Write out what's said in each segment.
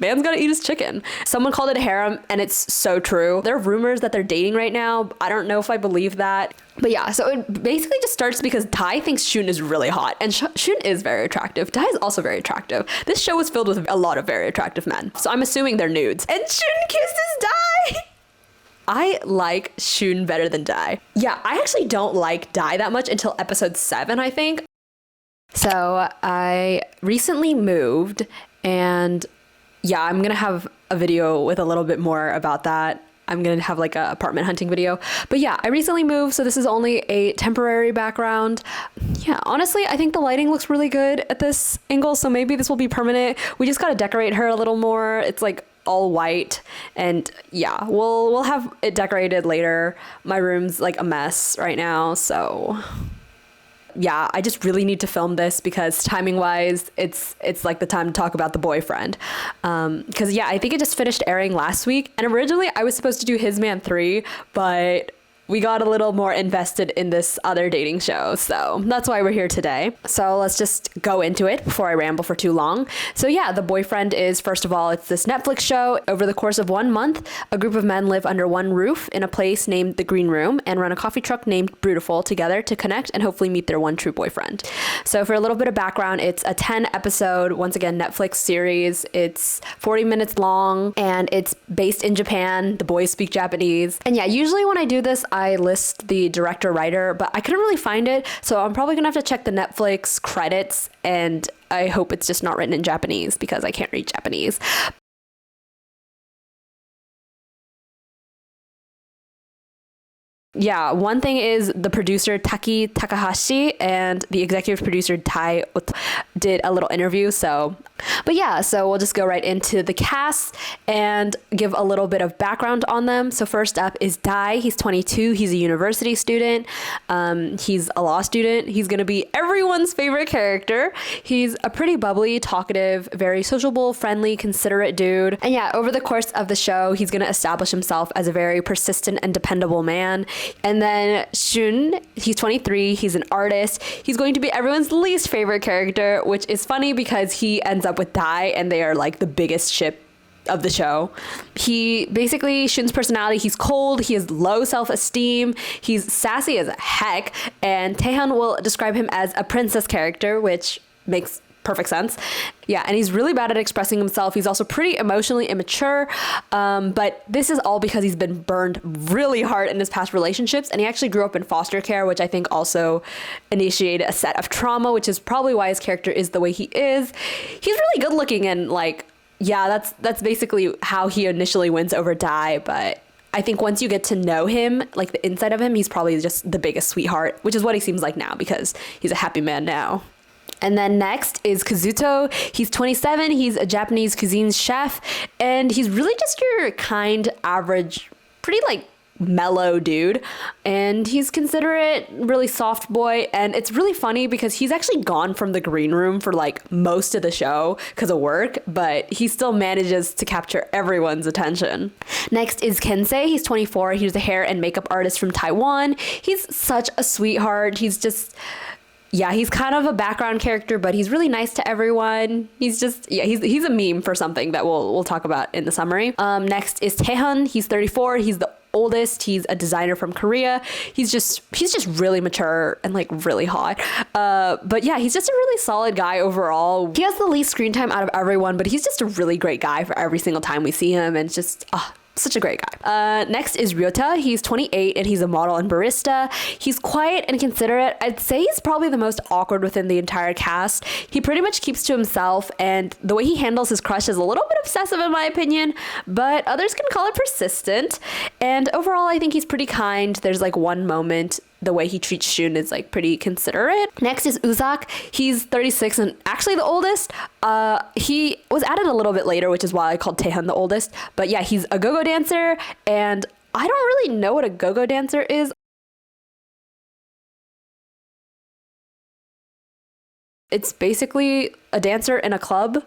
man's gotta eat his chicken. Someone called it a harem, and it's so true. There are rumors that they're dating right now. I don't know if I believe that. But yeah, so it basically just starts because Dai thinks Shun is really hot, and Shun is very attractive. Dai is also very attractive. This show is filled with a lot of very attractive men, so I'm assuming they're nudes. And Shun kisses Dai! I like Shun better than Dai. Yeah, I actually don't like Dai that much until episode 7, I think. So I recently moved, and yeah, I'm gonna have a video with a little bit more about that. I'm gonna have like a apartment hunting video. But yeah, I recently moved, so this is only a temporary background. Yeah, honestly, I think the lighting looks really good at this angle, so maybe this will be permanent. We just gotta decorate her a little more. It's like all white, and yeah, we'll have it decorated later. My room's like a mess right now, so yeah, I just really need to film this because timing wise, it's like the time to talk about the boyfriend. Because yeah, I think it just finished airing last week, and originally I was supposed to do His Man 3, but we got a little more invested in this other dating show, so that's why we're here today. So let's just go into it before I ramble for too long. So yeah, The Boyfriend is, first of all, it's this Netflix show. Over the course of 1 month, a group of men live under one roof in a place named the Green Room and run a coffee truck named Brutiful together to connect and hopefully meet their one true boyfriend. So for a little bit of background, it's a 10 episode, once again, Netflix series. It's 40 minutes long and it's based in Japan. The boys speak Japanese. And yeah, usually when I do this, I list the director writer, but I couldn't really find it, so I'm probably gonna have to check the Netflix credits, and I hope it's just not written in Japanese because I can't read Japanese. Yeah, one thing is the producer Taki Takahashi and the executive producer Tai did a little interview. But yeah, so we'll just go right into the cast and give a little bit of background on them. So first up is Dai. He's 22. He's a university student. He's a law student. He's going to be everyone's favorite character. He's a pretty bubbly, talkative, very sociable, friendly, considerate dude. And yeah, over the course of the show, he's going to establish himself as a very persistent and dependable man. And then Shun, he's 23, he's an artist. He's going to be everyone's least favorite character, which is funny because he ends up with Dai and they are like the biggest ship of the show. He basically, Shun's personality, he's cold, he has low self-esteem, he's sassy as heck, and Taeheon will describe him as a princess character, which makes perfect sense. Yeah, and he's really bad at expressing himself. He's also pretty emotionally immature, but this is all because he's been burned really hard in his past relationships, and he actually grew up in foster care, which I think also initiated a set of trauma, which is probably why his character is the way he is. He's really good looking, and like, yeah, that's basically how he initially wins over Dai, but I think once you get to know him, like the inside of him, he's probably just the biggest sweetheart, which is what he seems like now because he's a happy man now. And then next is Kazuto. He's 27. He's a Japanese cuisine chef, and he's really just your kind, average, pretty like mellow dude. And he's considerate, really soft boy. And it's really funny because he's actually gone from the green room for like most of the show because of work, but he still manages to capture everyone's attention. Next is Kensei. He's 24. He's a hair and makeup artist from Taiwan. He's such a sweetheart. He's just... yeah, he's kind of a background character, but he's really nice to everyone. He's just, yeah, he's a meme for something that we'll talk about in the summary. Next is Taeheon. He's 34. He's the oldest. He's a designer from Korea. He's just really mature and like really hot. But yeah, he's just a really solid guy overall. He has the least screen time out of everyone, but he's just a really great guy for every single time we see him, and it's just, such a great guy. Next is Ryota. He's 28 and he's a model and barista. He's quiet and considerate. I'd say he's probably the most awkward within the entire cast. He pretty much keeps to himself, and the way he handles his crush is a little bit obsessive in my opinion, but others can call it persistent. And overall, I think he's pretty kind. There's like one moment the way he treats Shun is like pretty considerate. Next is Uzak. He's 36 and actually the oldest. He was added a little bit later, which is why I called Taeheon the oldest. But yeah, he's a go-go dancer, and I don't really know what a go-go dancer is. It's basically a dancer in a club.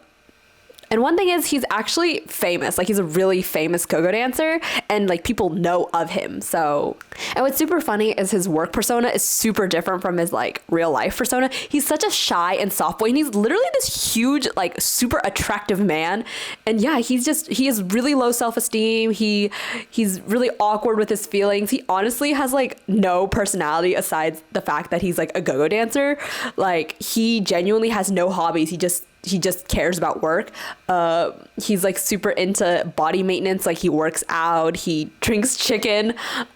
And one thing is he's actually famous. Like he's a really famous go-go dancer and like people know of him. So, and what's super funny is his work persona is super different from his like real life persona. He's such a shy and soft boy and he's literally this huge, like super attractive man. And yeah, he has really low self-esteem. He's really awkward with his feelings. He honestly has like no personality aside the fact that he's like a go-go dancer. Like he genuinely has no hobbies. He just cares about work. He's like super into body maintenance. Like he works out, he drinks chicken,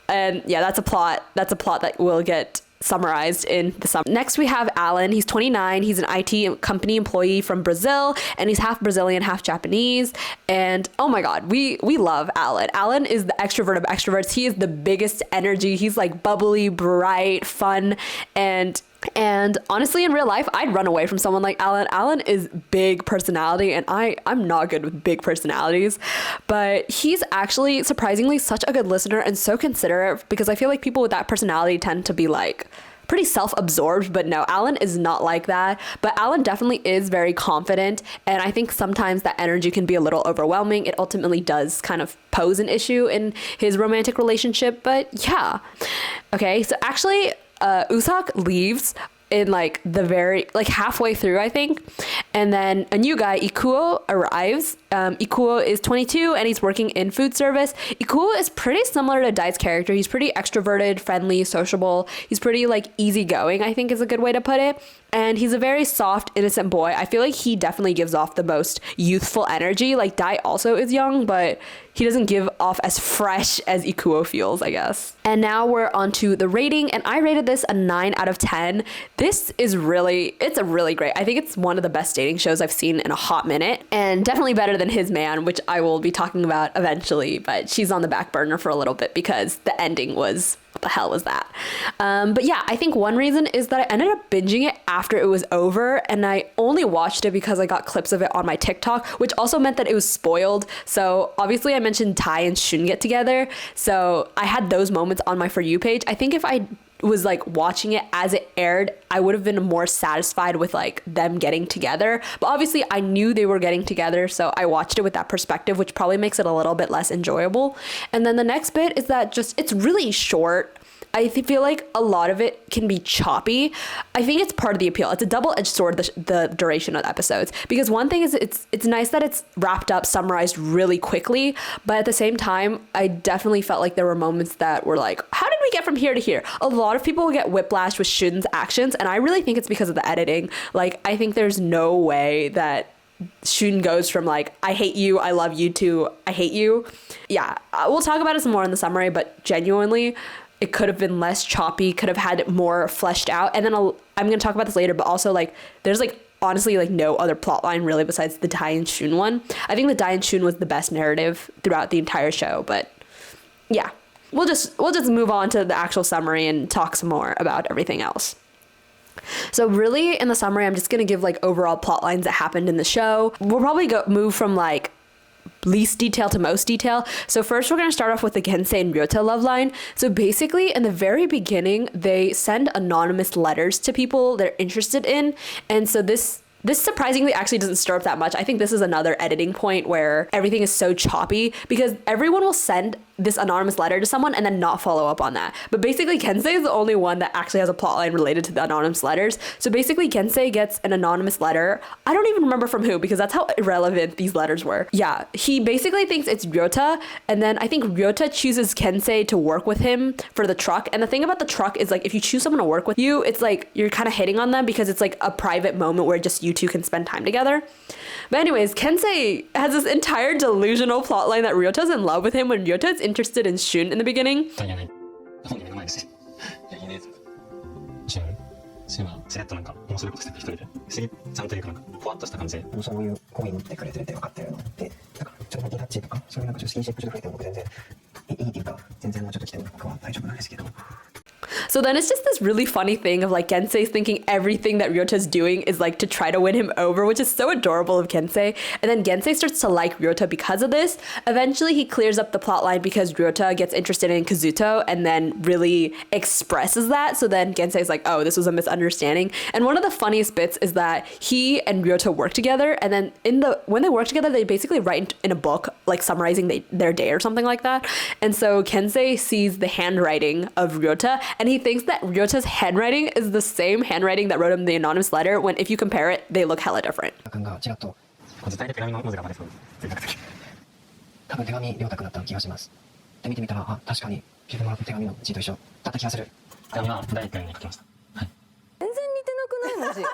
and yeah, that's a plot that will get summarized in the summer. Next we have Alan. He's 29. He's an IT company employee from Brazil, and he's half Brazilian, half Japanese. And oh my god, we love Alan. Alan is the extrovert of extroverts. He is the biggest energy. He's like bubbly, bright, fun, and honestly, in real life, I'd run away from someone like Alan. Alan is big personality, and I'm not good with big personalities, but he's actually surprisingly such a good listener and so considerate, because I feel like people with that personality tend to be like pretty self-absorbed, but no, Alan is not like that. But Alan definitely is very confident, and I think sometimes that energy can be a little overwhelming. It ultimately does kind of pose an issue in his romantic relationship, but yeah. Okay, so actually, Usak leaves in like the very like halfway through, I think, and then a new guy, Ikuo, arrives. Ikuo is 22 and he's working in food service. Ikuo is pretty similar to Dai's character. He's pretty extroverted, friendly, sociable. He's pretty like easygoing, I think is a good way to put it. And he's a very soft, innocent boy. I feel like he definitely gives off the most youthful energy. Like Dai also is young, but he doesn't give off as fresh as Ikuo feels, I guess. And now we're on to the rating, and I rated this a 9 out of 10. This is it's a really great. I think it's one of the best dating shows I've seen in a hot minute, and definitely better than His Man, which I will be talking about eventually, but she's on the back burner for a little bit because the ending was, what the hell was that? But yeah, I think one reason is that I ended up binging it after it was over, and I only watched it because I got clips of it on my TikTok, which also meant that it was spoiled. So obviously I mentioned Dai and Shun get together, so I had those moments on my For You page. I think if I was like watching it as it aired, I would have been more satisfied with like them getting together. But obviously I knew they were getting together, so I watched it with that perspective, which probably makes it a little bit less enjoyable. And then the next bit is that just it's really short. I feel like a lot of it can be choppy. I think it's part of the appeal. It's a double-edged sword, the duration of the episodes. Because one thing is it's nice that it's wrapped up, summarized really quickly. But at the same time, I definitely felt like there were moments that were like, how did we get from here to here? A lot of people get whiplash with Shun's actions. And I really think it's because of the editing. Like, I think there's no way that Shun goes from like, I hate you, I love you, to I hate you. Yeah, we'll talk about it some more in the summary, but genuinely, it could have been less choppy, could have had it more fleshed out. And then I'm going to talk about this later, but also like there's like honestly like no other plot line really besides the Dai and Shun one. I think the Dai and Shun was the best narrative throughout the entire show, but yeah, we'll just move on to the actual summary and talk some more about everything else. So really in the summary, I'm just going to give like overall plot lines that happened in the show. We'll probably move from like least detail to most detail. So first we're going to start off with the gensei and ryota love line. So basically in the very beginning, they send anonymous letters to people they're interested in. And so this surprisingly actually doesn't stir up that much. I think this is another editing point where everything is so choppy because everyone will send this anonymous letter to someone and then not follow up on that. But basically Kensei is the only one that actually has a plotline related to the anonymous letters. So basically Kensei gets an anonymous letter. I don't even remember from who because that's how irrelevant these letters were. Yeah, he basically thinks it's Ryota, and then I think Ryota chooses Kensei to work with him for the truck. And the thing about the truck is like if you choose someone to work with you, it's like you're kind of hitting on them because it's like a private moment where just you two can spend time together. But anyways, Kensei has this entire delusional plotline that Ryota's in love with him when Ryota's interested in Shun in the beginning. シュンはしれっとなんか面白いことしてて一人で不思議ちゃんというかなんかふわっとした感じでそういう好意持ってくれてるって分かってるのでだからちょっとリラッチとかそういうなんかちょっとスキンシップちょっと増えても僕全然いいっていうか全然もうちょっと来ても僕は大丈夫なんですけど So then it's just this really funny thing of like Gensei's thinking everything that Ryota's doing is like to try to win him over, which is so adorable of Gensei. And then Gensei starts to like Ryota because of this. Eventually he clears up the plotline because Ryota gets interested in Kazuto and then really expresses that. So then Gensei's like, oh, this was a misunderstanding. And one of the funniest bits is that he and Ryota work together, and then when they work together, they basically write in a book like summarizing their day or something like that. And so Gensei sees the handwriting of Ryota, and he thinks that Ryota's handwriting is the same handwriting that wrote him the anonymous letter, when if you compare it, they look hella different. 図体で手紙の文字がバレそうという時多分手紙亮太くんだった気がしますで見てみたらあ確かに自分もらった手紙の字と一緒だった気がする手紙は大君に書きました全然似てなくない文字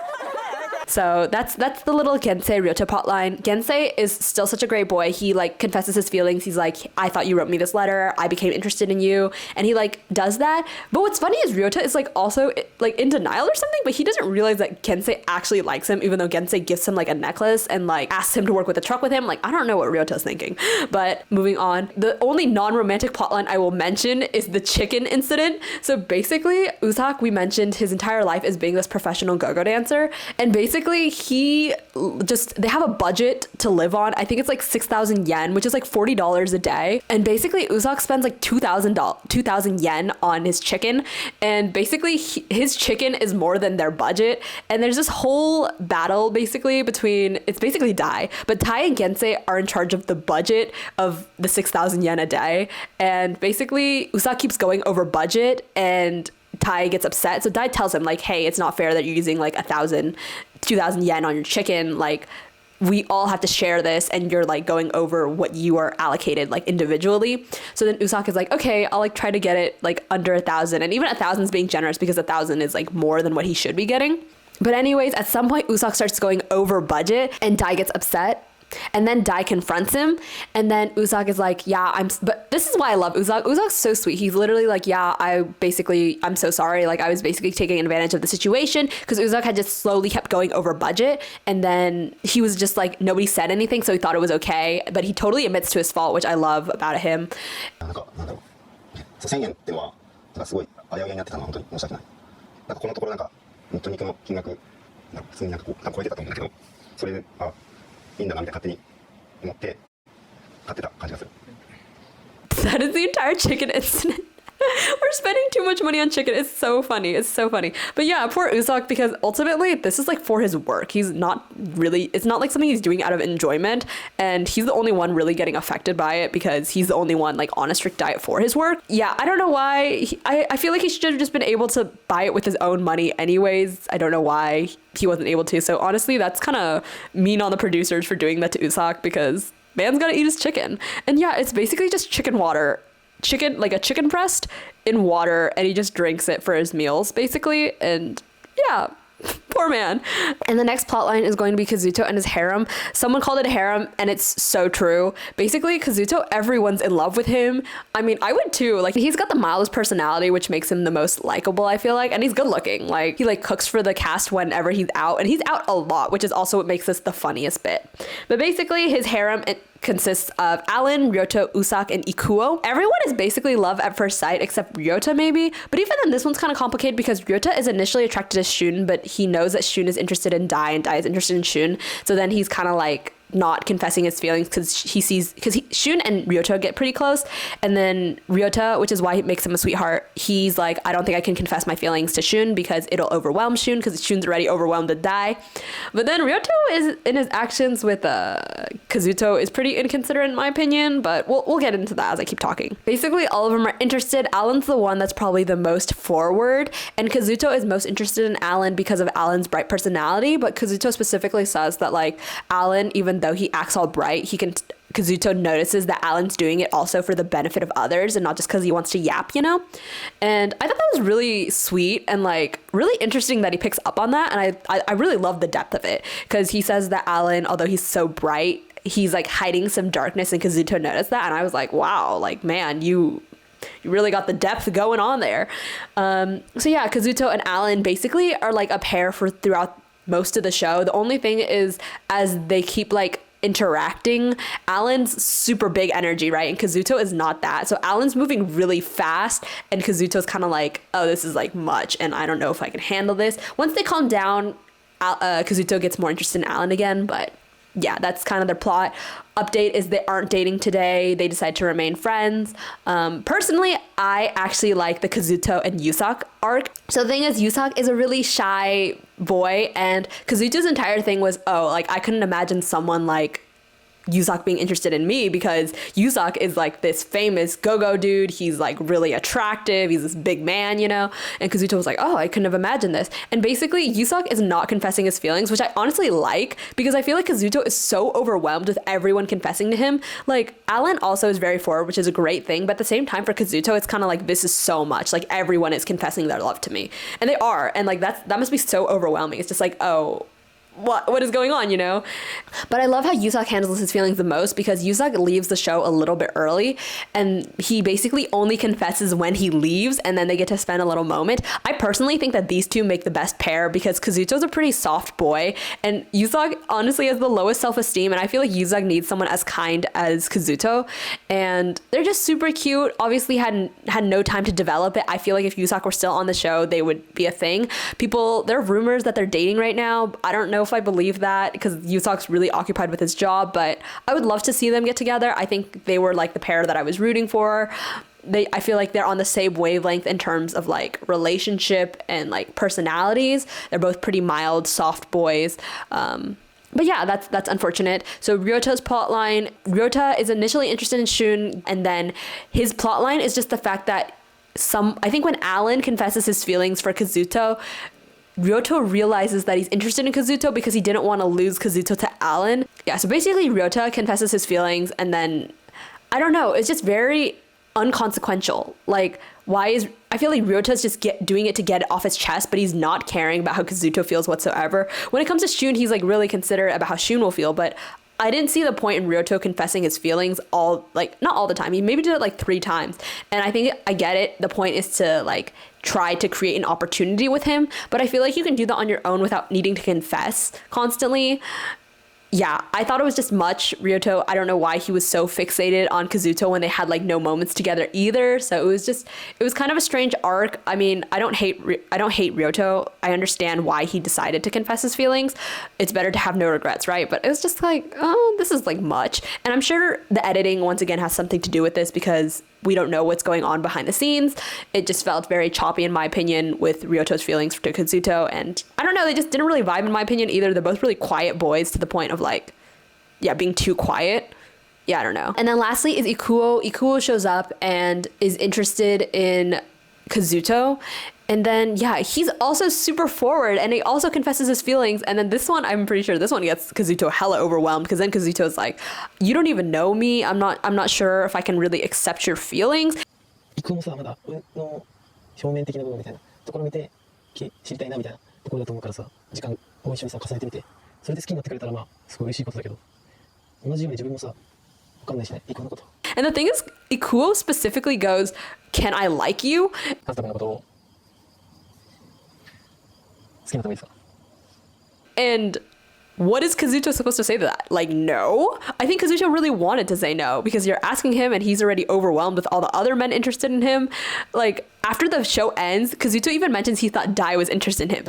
So that's the little Gensei Ryota plotline. Gensei is still such a great boy. He like confesses his feelings. He's like, I thought you wrote me this letter. I became interested in you. And he like does that. But what's funny is Ryota is like also like in denial or something, but he doesn't realize that Gensei actually likes him, even though Gensei gives him like a necklace and like asks him to work with a truck with him. Like, I don't know what Ryota's thinking. But moving on, the only non-romantic plotline I will mention is the chicken incident. So basically, Usak, we mentioned his entire life as being this professional go-go dancer. And basically they have a budget to live on. I think it's like 6,000 yen, which is like $40 a day. And basically Usak spends like 2,000 yen on his chicken. And basically his chicken is more than their budget. And there's this whole battle basically between, it's basically Dai, but Dai and Gensei are in charge of the budget of the 6,000 yen a day. And basically Usak keeps going over budget and Dai gets upset. So Dai tells him like, hey, it's not fair that you're using like 2,000 yen on your chicken. Like, we all have to share this and you're like going over what you are allocated like individually. So then Usak is like, okay, I'll like try to get it like under 1,000. And even 1,000 is being generous because 1,000 is like more than what he should be getting. But anyways, at some point Usak starts going over budget and Dai gets upset. And then Dai confronts him, and then Usak is like, yeah, but this is why I love Usak. Usak's so sweet. He's literally like, yeah, I'm so sorry. Like, I was basically taking advantage of the situation, because Usak had just slowly kept going over budget, and then he was just like, nobody said anything, so he thought it was okay, but he totally admits to his fault, which I love about him. 1000円っていうのはすごいあやうやになってたのは本当に申し訳ない。なんかこのところなんか本当にこの金額普通になんかこう超えてたと思うんだけど、それでいいんだなみたいな勝手に思って買ってた感じがする。That is the entire chicken incident. We're spending too much money on chicken. It's so funny. It's so funny. But yeah, poor Usak, because ultimately this is like for his work. He's not really, it's not like something he's doing out of enjoyment. And he's the only one really getting affected by it because he's the only one like on a strict diet for his work. Yeah, I don't know why. I feel like he should have just been able to buy it with his own money anyways. I don't know why he wasn't able to. So honestly, that's kind of mean on the producers for doing that to Usak, because man's gotta eat his chicken. And yeah, it's basically just chicken water. Chicken, like a chicken breast in water, and he just drinks it for his meals basically. And yeah, poor man. And the next plotline is going to be Kazuto and his harem. Someone called it a harem, and it's so true. Basically, Kazuto, everyone's in love with him. I mean, I would too. Like, he's got the mildest personality, which makes him the most likable, I feel like. And he's good looking. Like, he like cooks for the cast whenever he's out, and he's out a lot, which is also what makes this the funniest bit. But basically, his harem consists of Alan, Ryota, Usak, and Ikuo. Everyone is basically love at first sight except Ryota maybe, but even then this one's kind of complicated because Ryota is initially attracted to Shun, but he knows that Shun is interested in Dai and Dai is interested in Shun, so then he's kind of like not confessing his feelings because Shun and Ryota get pretty close, and then Ryota, which is why he makes him a sweetheart, he's like, I don't think I can confess my feelings to Shun because it'll overwhelm Shun because Shun's already overwhelmed with Dai. But then Ryota is in his actions with Kazuto is pretty inconsiderate in my opinion, but we'll get into that as I keep talking. Basically all of them are interested. Alan's the one that's probably the most forward, and Kazuto is most interested in Alan because of Alan's bright personality, but Kazuto specifically says that like Alan, even though he acts all bright, Kazuto notices that Alan's doing it also for the benefit of others and not just because he wants to yap, you know? And I thought that was really sweet and like really interesting that he picks up on that, and I really love the depth of it because he says that Alan, although he's so bright, he's like hiding some darkness, and Kazuto noticed that, and I was like, wow, like man, you really got the depth going on there. So yeah, Kazuto and Alan basically are like a pair for throughout most of the show. The only thing is, as they keep like interacting. Alan's super big energy, right? And Kazuto is not that. So Alan's moving really fast and Kazuto's kind of like, oh, this is like much and I don't know if I can handle this. Once they calm down, Kazuto gets more interested in Alan again, but yeah, that's kind of their plot. Update is they aren't dating today. They decide to remain friends. Personally, I actually like the Kazuto and Yusak arc. So the thing is, Yusak is a really shy boy, and Kazuto's entire thing was, oh, like I couldn't imagine someone like Yusak being interested in me because Yusak is like this famous go-go dude. He's like really attractive. He's this big man, you know? And Kazuto was like, oh, I couldn't have imagined this. And basically Yusak is not confessing his feelings, which I honestly like because I feel like Kazuto is so overwhelmed with everyone confessing to him. Like Alan also is very forward, which is a great thing. But at the same time for Kazuto, it's kind of like, this is so much. Like everyone is confessing their love to me. And they are. And like that must be so overwhelming. It's just like, oh, what is going on, you know? But I love how Yusak handles his feelings the most because Yusak leaves the show a little bit early and he basically only confesses when he leaves and then they get to spend a little moment. I personally think that these two make the best pair because Kazuto's a pretty soft boy and Yusak honestly has the lowest self-esteem, and I feel like Yusak needs someone as kind as Kazuto, and they're just super cute. Obviously had no time to develop it. I feel like if Yusak were still on the show, they would be a thing. There are rumors that they're dating right now. I don't know if I believe that because Yusak's really occupied with his job, but I would love to see them get together. I think they were like the pair that I was rooting for. I feel like they're on the same wavelength in terms of like relationship and like personalities. They're both pretty mild, soft boys. But yeah, that's unfortunate. So Ryota's plotline, Ryota is initially interested in Shun, and then his plotline is just the fact that I think when Alan confesses his feelings for Kazuto, Ryota realizes that he's interested in Kazuto because he didn't want to lose Kazuto to Alan. Yeah, so basically Ryota confesses his feelings and then, I don't know, it's just very unconsequential. Like, I feel like Ryota's just doing it to get it off his chest, but he's not caring about how Kazuto feels whatsoever. When it comes to Shun, he's like really considerate about how Shun will feel, but I didn't see the point in Ryota confessing his feelings not all the time. He maybe did it like 3 times. And I think I get it. The point is to like try to create an opportunity with him. But I feel like you can do that on your own without needing to confess constantly. Yeah, I thought it was just much. Ryota, I don't know why he was so fixated on Kazuto when they had like no moments together either. So it was kind of a strange arc. I mean, I don't hate Ryota. I understand why he decided to confess his feelings. It's better to have no regrets, right? But it was just like, oh, this is like much. And I'm sure the editing once again has something to do with this because we don't know what's going on behind the scenes. It just felt very choppy in my opinion with Ryoto's feelings to Kazuto, and I don't know, they just didn't really vibe in my opinion either. They're both really quiet boys to the point of like, yeah, being too quiet. Yeah, I don't know. And then lastly is Ikuo. Ikuo shows up and is interested in Kazuto. And then, yeah, he's also super forward and he also confesses his feelings. And then this one, I'm pretty sure this one gets Kazuto hella overwhelmed because then Kazuto's like, you don't even know me. I'm not sure if I can really accept your feelings. イクオもさ、まだ俺の表面的な部分みたいなところ見て知りたいなみたいなところだと思うからさ、時間を一緒にさ重ねてみて、それで好きになってくれたらまあすごい嬉しいことだけど、同じように自分もさ、わかんないしね、イクオのこと。And the thing is, Ikuo specifically goes, "Can I like you?" カズタ君のことを好きになってもいいですか? And what is Kazuto supposed to say to that? Like, no? I think Kazuto really wanted to say no because you're asking him and he's already overwhelmed with all the other men interested in him. Like, after the show ends, Kazuto even mentions he thought Dai was interested in him.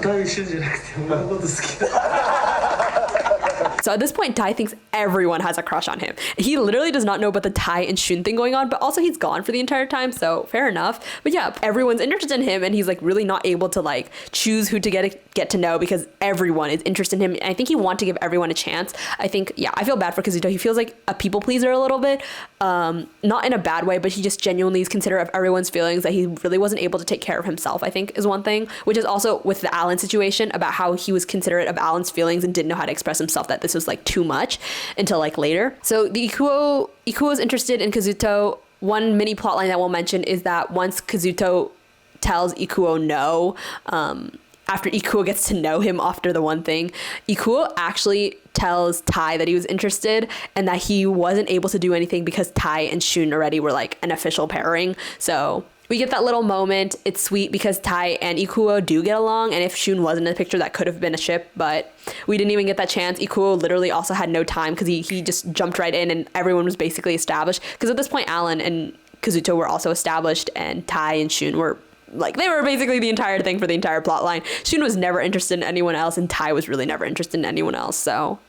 So at this point, Dai thinks everyone has a crush on him. He literally does not know about the Dai and Shun thing going on, but also he's gone for the entire time, so fair enough. But yeah, everyone's interested in him and he's like really not able to like choose who to get to know because everyone is interested in him. And I think he wants to give everyone a chance. I think, yeah, I feel bad for Kazuto. He feels like a people pleaser a little bit. Not in a bad way, but he just genuinely is considerate of everyone's feelings, that he really wasn't able to take care of himself, I think is one thing, which is also with the Alan situation about how he was considerate of Alan's feelings and didn't know how to express himself, that this was like too much until like later. So the Ikuo is interested in Kazuto. One mini plotline that we'll mention is that once Kazuto tells Ikuo no, after Ikuo gets to know him after the one thing, Ikuo actually tells Tai that he was interested and that he wasn't able to do anything because Tai and Shun already were like an official pairing. So We get that little moment. It's sweet because Tai and Ikuo do get along, and if Shun wasn't in the picture, that could have been a ship, but we didn't even get that chance. Ikuo literally also had no time because he just jumped right in and everyone was basically established. Because at this point, Alan and Kazuto were also established, and Tai and Shun were like, they were basically the entire thing for the entire plot line. Shun was never interested in anyone else, and Tai was really never interested in anyone else, so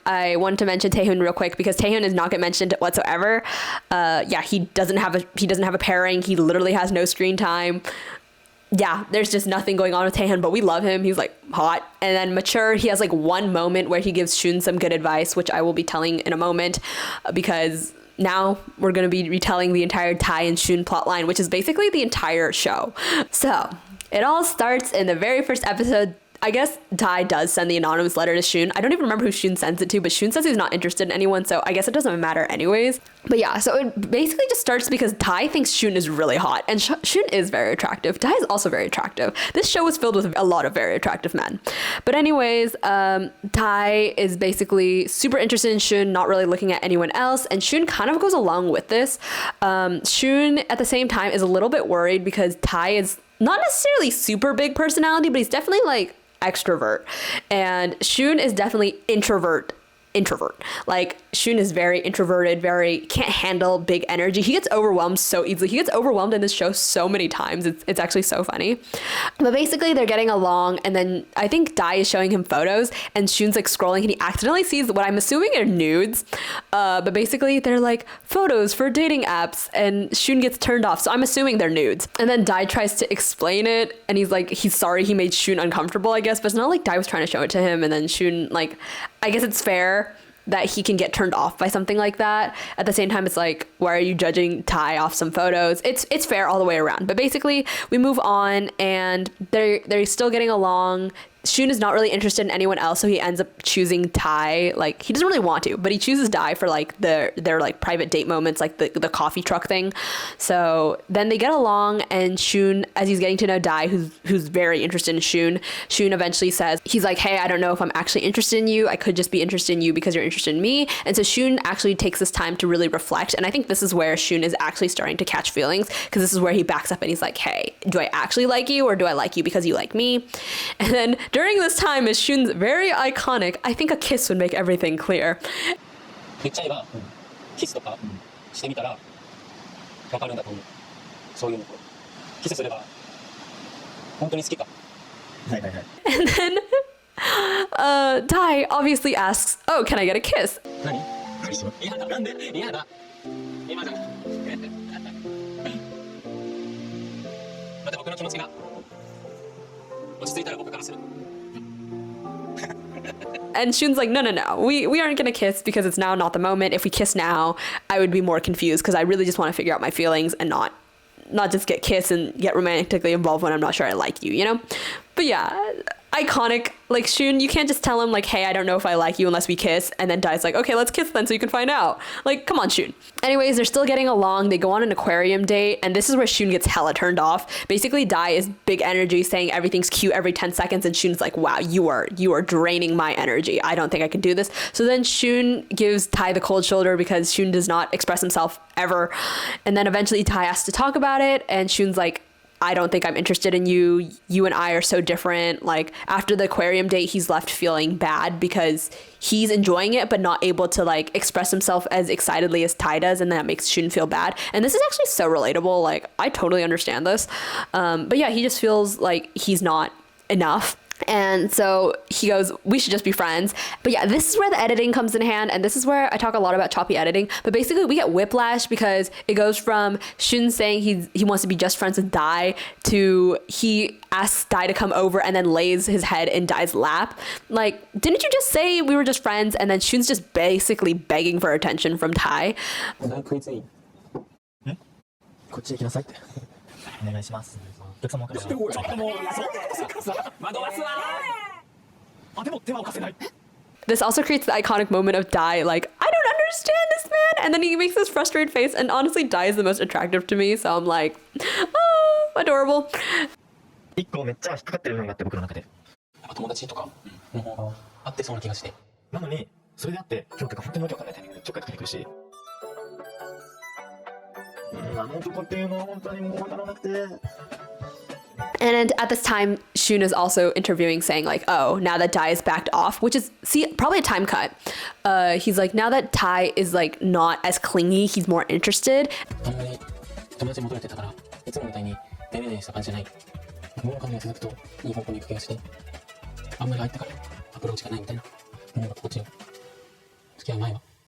I wanted to mention Taeheon real quick because Taeheon does not get mentioned whatsoever. Yeah, he doesn't have a pairing. He literally has no screen time. Yeah, there's just nothing going on with Taeheon, but we love him. He's like hot. And then mature, he has like one moment where he gives Shun some good advice, which I will be telling in a moment, because now we're going to be retelling the entire Tai and Shun plotline, which is basically the entire show. So it all starts in the very first episode. I guess Tai does send the anonymous letter to Shun. I don't even remember who Shun sends it to, but Shun says he's not interested in anyone, so I guess it doesn't matter anyways. But yeah, so it basically just starts because Tai thinks Shun is really hot, and Shun is very attractive. Tai is also very attractive. This show is filled with a lot of very attractive men. But anyways, Tai is basically super interested in Shun, not really looking at anyone else, and Shun kind of goes along with this. Shun, at the same time, is a little bit worried because Tai is not necessarily super big personality, but he's definitely like extrovert, and Shun is definitely introvert. Like Shun is very introverted, very can't handle big energy. He gets overwhelmed so easily. He gets overwhelmed in this show so many times. It's actually so funny. But basically they're getting along, and then I think Dai is showing him photos, and Shun's like scrolling, and he accidentally sees what I'm assuming are nudes. But basically they're like photos for dating apps, and Shun gets turned off. So I'm assuming they're nudes. And then Dai tries to explain it, and he's like, he's sorry he made Shun uncomfortable, I guess. But it's not like Dai was trying to show it to him, and then Shun, like, I guess it's fair that he can get turned off by something like that. At the same time, it's like, why are you judging Tai off some photos? It's fair all the way around. But basically, we move on, and they're still getting along. Shun is not really interested in anyone else, so he ends up choosing Tai. Like, he doesn't really want to, but he chooses Dai for like their like private date moments, like the coffee truck thing. So then they get along, and Shun, as he's getting to know Dai, who's very interested in Shun eventually says, he's like, hey, I don't know if I'm actually interested in you. I could just be interested in you because you're interested in me. And so Shun actually takes this time to really reflect, and I think this is where Shun is actually starting to catch feelings, because this is where he backs up and he's like, hey, do I actually like you, or do I like you because you like me? And then during this time is Shun's very iconic, I think a kiss would make everything clear. 言っちゃえば、キスとかしてみたら分かるんだと思う。そういうの。キスすれば本当に好きか。はいはいはい。And then Dai obviously asks, oh, can I get a kiss? 何？嫌だ。なんで？嫌だ。今じゃん。また僕の気持ちが落ち着いたら僕からする。And Shun's like, no, we aren't gonna kiss because it's now not the moment. If we kiss now, I would be more confused because I really just want to figure out my feelings and not just get kissed and get romantically involved when I'm not sure I like you, you know? But yeah, iconic. Like, Shun, you can't just tell him like, hey, I don't know if I like you unless we kiss, and then Dai's like, okay, let's kiss then so you can find out. Like, come on, Shun. Anyways, they're still getting along. They go on an aquarium date, and this is where Shun gets hella turned off. Basically, Dai is big energy, saying everything's cute every 10 seconds, and Shun's like, wow, you are draining my energy. I don't think I can do this. So then Shun gives Tai the cold shoulder because Shun does not express himself ever. And then eventually Tai has to talk about it, and Shun's like, I don't think I'm interested in you. You and I are so different. Like, after the aquarium date, he's left feeling bad because he's enjoying it but not able to like express himself as excitedly as Tai does, and that makes Shun feel bad. And this is actually so relatable. Like, I totally understand this. But yeah, he just feels like he's not enough. And so he goes, we should just be friends. But yeah, this is where the editing comes in hand, and this is where I talk a lot about choppy editing. But basically we get whiplash because it goes from Shun saying he wants to be just friends with Dai to he asks Dai to come over and then lays his head in Dai's lap. Like, didn't you just say we were just friends? And then Shun's just basically begging for attention from Dai. こっち行きなさいって。お願いします。お客様から。ちょっともう惑わすわ。あ、でも手は置かせない。 This also creates the iconic moment of Dai, like, I don't understand this man. And then he makes this frustrated face. And honestly, Dai is the most attractive to me. So I'm like, oh, adorable. 一個めっちゃ引っかかってるのがあって、僕の中で。友達とかもあってそうな気がして。なのに、それであって、今日とか本当にわけわかんないタイミングでちょっかいかけてくるし。ま And at this time, Shun is also interviewing saying like, oh, now that Dai is backed off, which is, probably a time cut. He's like, now that Tai is like not as clingy, he's more interested.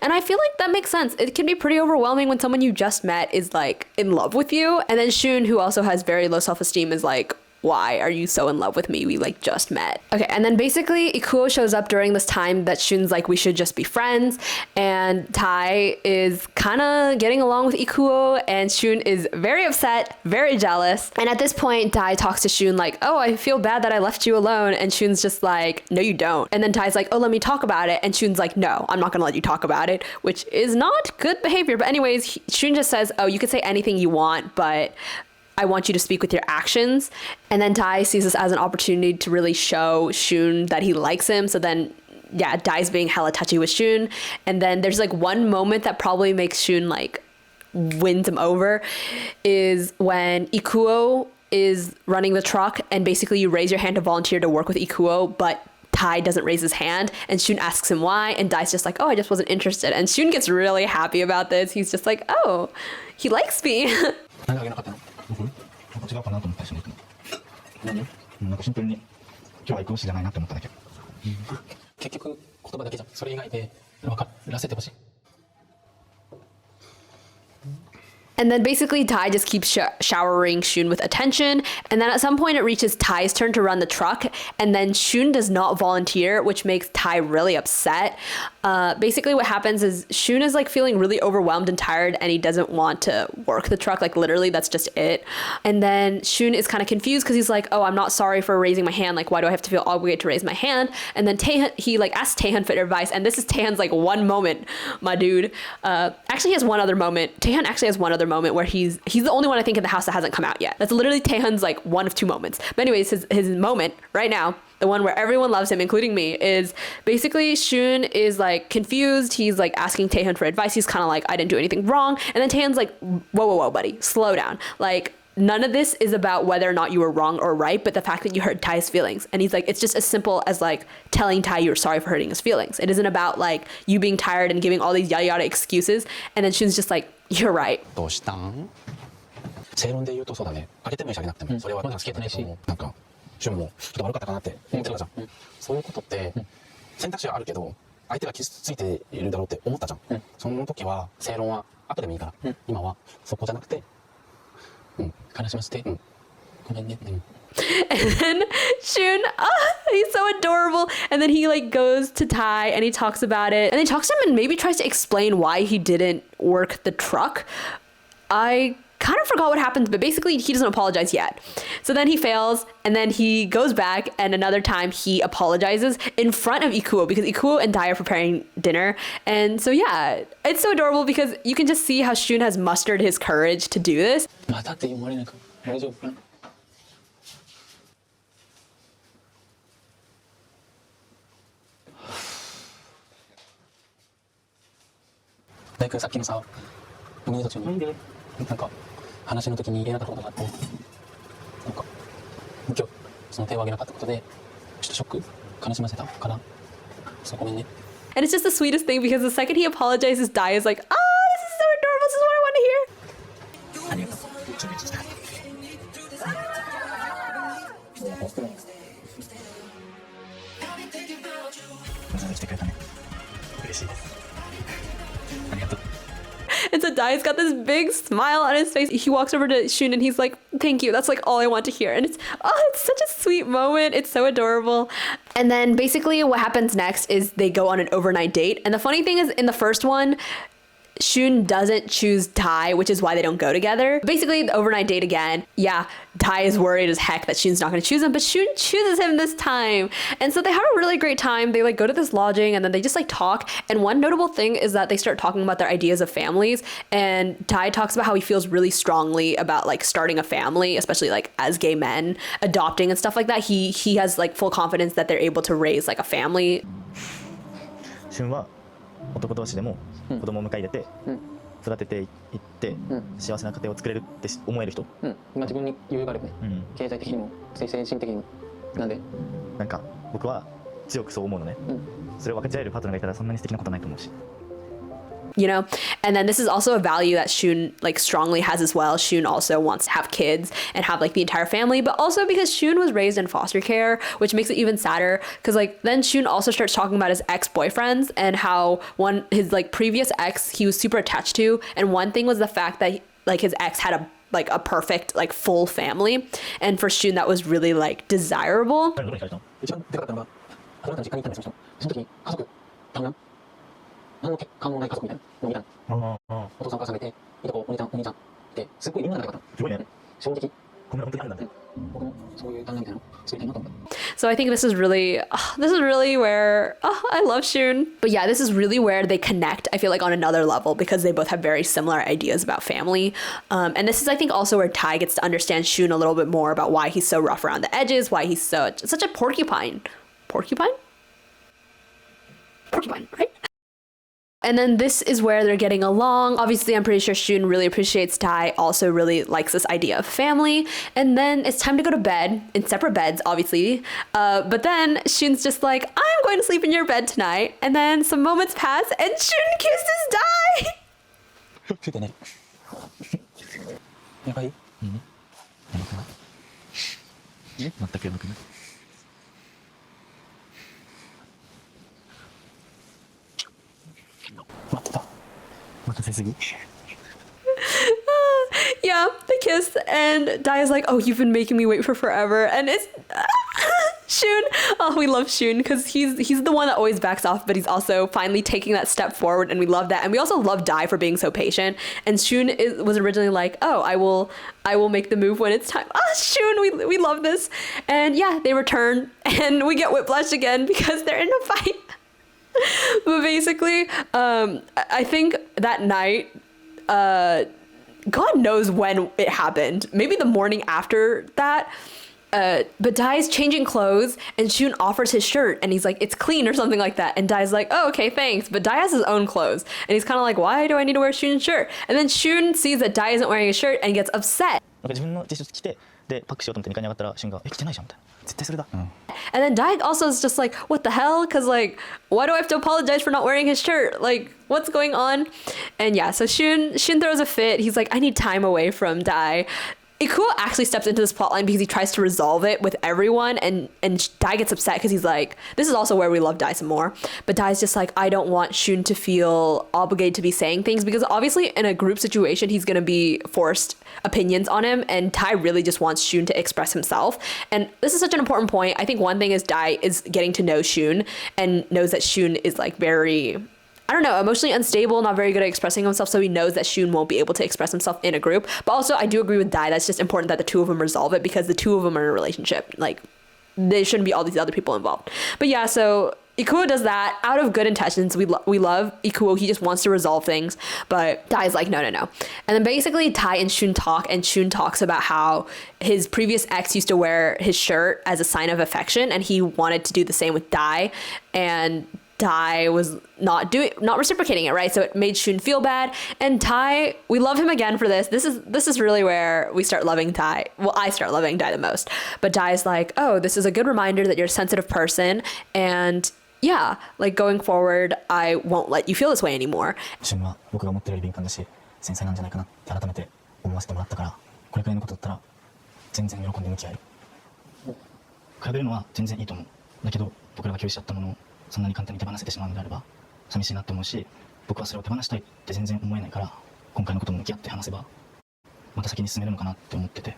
And I feel like that makes sense. It can be pretty overwhelming when someone you just met is like in love with you. And then Shun, who also has very low self-esteem, is like, why are you so in love with me? We like just met. Okay, and then basically Ikuo shows up during this time that Shun's like, we should just be friends. And Tai is kind of getting along with Ikuo, and Shun is very upset, very jealous. And at this point, Tai talks to Shun like, oh, I feel bad that I left you alone. And Shun's just like, no, you don't. And then Tai's like, oh, let me talk about it. And Shun's like, no, I'm not gonna let you talk about it, which is not good behavior. But anyways, Shun just says, oh, you can say anything you want, but I want you to speak with your actions. And then Tai sees this as an opportunity to really show Shun that he likes him. So then, yeah, Dai's being hella touchy with Shun. And then there's like one moment that probably makes Shun like wins him over is when Ikuo is running the truck and basically you raise your hand to volunteer to work with Ikuo, but Tai doesn't raise his hand and Shun asks him why, and Dai's just like, oh, I just wasn't interested. And Shun gets really happy about this. He's just like, oh, he likes me. 違うかなと思ったりしない何？なんかシンプルに今日は行く推しじゃないなって思っただけ。結局言葉だけじゃん。それ以外で分からせてほしい。 And then basically Tai just keeps showering Shun with attention. And then at some point it reaches Tai's turn to run the truck. And then Shun does not volunteer, which makes Tai really upset. Basically what happens is Shun is like feeling really overwhelmed and tired and he doesn't want to work the truck. Like literally that's just it. And then Shun is kind of confused because he's like, oh, I'm not sorry for raising my hand. Like, why do I have to feel obligated to raise my hand? And then he like asks Taeheon for advice. And this is Taeheon's like one moment, my dude. Actually he has one other moment. Taeheon actually has one other moment where he's the only one I think in the house that hasn't come out yet. That's literally Taeheon's like one of two moments. But anyways, his moment right now, the one where everyone loves him, including me, is basically Shun is like confused. He's like asking Taeheon for advice. He's kind of like, I didn't do anything wrong. And then Taeheon's like, whoa, buddy, slow down. Like, none of this is about whether or not you were wrong or right, but the fact that you hurt Tai's feelings. And he's like, it's just as simple as like telling Tai you're sorry for hurting his feelings. It isn't about like you being tired and giving all these yada yada excuses. And then Shun's just like, you're right. どうしたん？正論で言うとそうだね。あげてもいいしあげなくても、それは好きだったし、なんかシュンもちょっと悪かったかなって思ってたじゃん。そういうことって選択肢はあるけど、相手が傷ついているだろうって思ったじゃん。その時は正論は後でもいいから、今はそこじゃなくて。 悲しませて、ごめんね。 And then Shun, he's so adorable. And then he like goes to Tai and he talks about it. And then he talks to him and maybe tries to explain why he didn't work the truck. I kind of forgot what happens, but basically he doesn't apologize yet. So then he fails and then he goes back and another time he apologizes in front of Ikuo because Ikuo and Dai are preparing dinner. And so yeah, it's so adorable because you can just see how Shun has mustered his courage to do this. またって言われないか。大丈夫かな。大工さっきのさ、海の途中になんか話の時に言えなかったことがあって、なんか今日その手を挙げなかったことでちょっとショック悲しませたかな。そうごめんね。 And it's just the sweetest thing because the second he apologizes, Dai is like, oh, this is so adorable. This is what I want to hear. ありがとう。準備した。わざわざ来てくれたね。嬉しいです。ありがとう。 And so Dai's got this big smile on his face. He walks over to Shun and he's like, thank you. That's like all I want to hear. And it's such a sweet moment. It's so adorable. And then basically what happens next is they go on an overnight date. And the funny thing is in the first one, Shun doesn't choose Tai, which is why they don't go together. Basically, the overnight date again. Yeah, Tai is worried as heck that Shun's not going to choose him, but Shun chooses him this time. And so they have a really great time. They like go to this lodging and then they just like talk. And one notable thing is that they start talking about their ideas of families. And Tai talks about how he feels really strongly about like starting a family, especially like as gay men, adopting and stuff like that. He has like full confidence that they're able to raise like a family. 旬は男同士でも子供を迎え入れて育てていって、幸せな家庭を作れるって思える人、今自分に余裕があればね、経済的にも精神的にもなんでなんか僕は強くそう思うのね、それを分かち合えるパートナーがいたらそんなに素敵なことはないと思うし。You know, and then this is also a value that Shun like strongly has as well. Shun also wants to have kids and have like the entire family, but also because Shun was raised in foster care, which makes it even sadder because like then Shun also starts talking about his ex-boyfriends and how his like previous ex he was super attached to, and one thing was the fact that like his ex had a perfect like full family, and for Shun that was really like desirable. 一番でかかったのがあなたの実家に行ったんですよ。その時家族多分何の結果もない家族みたいなのを見たの。お父さんお母さんがいて、いとこお兄ちゃんお兄ちゃんってすっごいみんなが仲良かった。すごいね。正直こんな本当にあるんだね。僕もそういう旦那みたいなの作りたいなと思った。So I think this is really where I love Shun. But yeah, this is really where they connect, I feel like on another level because they both have very similar ideas about family. And this is I think also where Tai gets to understand Shun a little bit more about why he's so rough around the edges, why he's such a porcupine. Porcupine, right? And then this is where they're getting along. Obviously, I'm pretty sure Shun really appreciates Tai, also really likes this idea of family. And then it's time to go to bed, in separate beds, obviously. But then Shun's just like, I'm going to sleep in your bed tonight. And then some moments pass and Shun kisses Tai! ついてね。やばい？全くやばくない。待たせすぎ。Yeah, they kiss and Dai is like, oh, you've been making me wait for forever. And it's Shun. Oh, we love Shun because he's the one that always backs off, but he's also finally taking that step forward, and we love that. And we also love Dai for being so patient. And Shun was originally like, oh, I will make the move when it's time. Ah, Shun, we love this. And yeah, they return and we get whiplash again because they're in a fight. But basically, I think that night, God knows when it happened. Maybe the morning after that. But Dai's changing clothes and Shun offers his shirt and he's like, it's clean or something like that. And Dai's like, oh, okay, thanks. But Dai has his own clothes. And he's kind of like, why do I need to wear Shun's shirt? And then Shun sees that Dai isn't wearing a shirt and gets upset. なんか自分の T シャツ着てでパックしようと思って2階に上がったらシュンが着てないじゃんみたいな。絶対それだ。And then Dai also is just like, what the hell? Because like, why do I have to apologize for not wearing his shirt? Like, what's going on? And yeah, so Shun throws a fit. He's like, I need time away from Dai. Ikuo actually steps into this plotline because he tries to resolve it with everyone, and Dai gets upset because he's like, this is also where we love Dai some more. But Dai's just like, I don't want Shun to feel obligated to be saying things because obviously in a group situation he's gonna be forced opinions on him, and Dai really just wants Shun to express himself. And this is such an important point. I think one thing is Dai is getting to know Shun and knows that Shun is like very, I don't know, emotionally unstable, not very good at expressing himself, so he knows that Shun won't be able to express himself in a group. But also, I do agree with Dai, that's just important that the two of them resolve it because the two of them are in a relationship. Like, there shouldn't be all these other people involved. But yeah, so Ikuo does that out of good intentions. We love Ikuo, he just wants to resolve things. But Dai's like, no. And then basically, Tai and Shun talk, and Shun talks about how his previous ex used to wear his shirt as a sign of affection, and he wanted to do the same with Dai. And Tai was not reciprocating it, right? So it made Shun feel bad. And Tai, we love him again for this. This is really where we start loving Tai. Well, I start loving Dai the most. But Dai's like, oh, this is a good reminder that you're a sensitive person. And yeah, like going forward, I won't let you feel this way anymore. シュンは僕が思ってるより敏感だし繊細なんじゃないかなって改めて思わせてもらったから、これくらいのことだったら全然喜んで向き合える。比べるのは全然いいと思う。だけど僕らが共有しちゃったものをそんなに簡単に手放せてしまうのであれば寂しいなって思うし、僕はそれを手放したいって全然思えないから、今回のことも向き合って話せばまた先に進めるのかなって思ってて。